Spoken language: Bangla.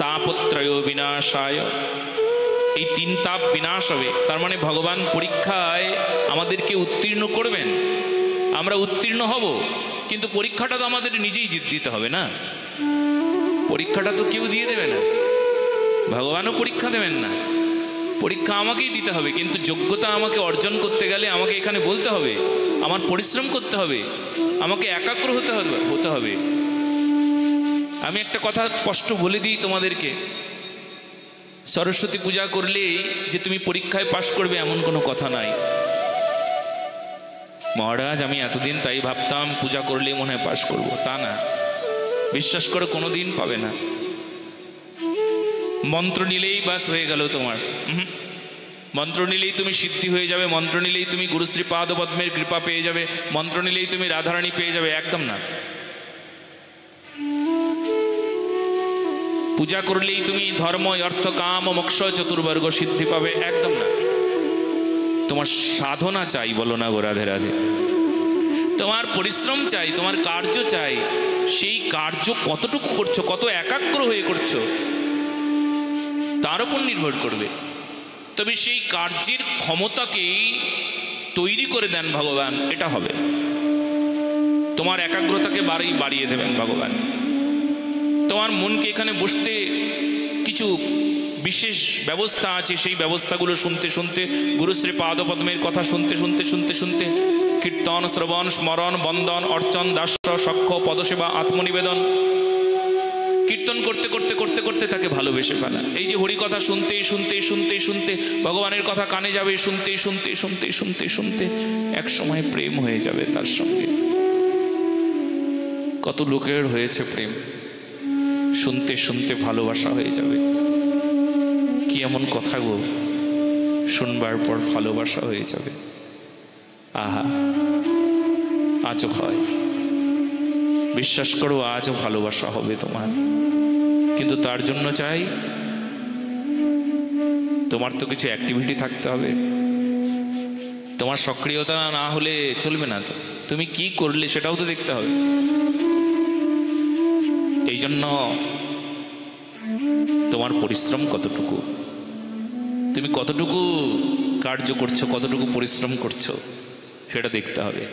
তাপত্রয় বিনাশায়, এই তিন তাপ বিনাশ হবে। তার মানে ভগবান পরীক্ষায় আমাদেরকে উত্তীর্ণ করবেন, আমরা উত্তীর্ণ হব, কিন্তু পরীক্ষাটা তো আমাদের নিজেই দিতে হবে না। পরীক্ষাটা তো কেউ দিয়ে দেবে না, ভগবানও পরীক্ষা দেবেন না, পরীক্ষা আমাকেই দিতে হবে। কিন্তু যোগ্যতা আমাকে অর্জন করতে গেলে আমাকে এখানে বলতে হবে, আমার পরিশ্রম করতে হবে, আমাকে একাগ্র হতে হবে। আমি একটা কথা স্পষ্ট বলে দিই তোমাদেরকে, সরস্বতী পূজা করলেই যে তুমি পরীক্ষায় পাশ করবে এমন কোনো কথা নাই। মহারাজ আমি এতদিন তাই ভাবতাম পূজা করলেই মনে হয় পাশ করবো, তা না, বিশ্বাস করো কোনো দিন পাবে না। মন্ত্র নিলেই বাস হয়ে গেল তোমার, মন্ত্র নিলেই তুমি সিদ্ধি হয়ে যাবে, মন্ত্র নিলেই তুমি গুরুশ্রী পাদ পদ্মের কৃপা পেয়ে যাবে, মন্ত্র নিলেই তুমি রাধারানী পেয়ে যাবে, একদম না। পূজা করলেই তুমি ধর্ম অর্থ কাম ও মোক্ষ চতুর্বর্গ সিদ্ধি পাবে, একদম না। তোমার সাধনা চাই, বলো না গো রাধে রাধে। তোমার পরিশ্রম চাই, তোমার কার্য চাই। সেই কার্য কতটুকু করছো, কত একাগ্র হয়ে করছো তার উপর নির্ভর করবে। তবে সেই কার্যের ক্ষমতাকেই তৈরি করে দেন ভগবান, এটা হবে। তোমার একাগ্রতাকে বাড়িয়ে দেবেন ভগবান। তোমার মনকে এখানে বসতে কিছু বিশেষ ব্যবস্থা আছে, সেই ব্যবস্থাগুলো শুনতে শুনতে, গুরুশ্রী পাদপদ্মের কথা শুনতে শুনতে শুনতে শুনতে, কীর্তন শ্রবণ স্মরণ বন্দন অর্চন দাস্য সখ্য পদসেবা আত্মনিবেদন, কীর্তন করতে করতে করতে করতে তাকে ভালোবেসে ফেলা। এই যে হরি কথা শুনতে শুনতে শুনতে শুনতে, ভগবানের কথা কানে যাবে শুনতে শুনতে শুনতে শুনতে শুনতে, এক সময় প্রেম হয়ে যাবে তার সঙ্গে। কত লোকের হয়েছে প্রেম, শুনতে শুনতে ভালোবাসা হয়ে যাবে। কি এমন কথা গো, শুনবার পর ভালোবাসা হয়ে যাবে। আহা, আজও হয়, বিশ্বাস করো আজও ভালোবাসা হবে তোমার। কিন্তু তার জন্য চাই তোমার তো কিছু অ্যাক্টিভিটি থাকতে হবে। তোমার সক্রিয়তা না হলে চলবে না, তো তুমি কি করলে সেটাও তো দেখতে হবে। এই জন্য তোমার পরিশ্রম কতটুকু, তুমি কতটুকু কার্য করছো, কতটুকু পরিশ্রম করছো, সেটা দেখতে হবে।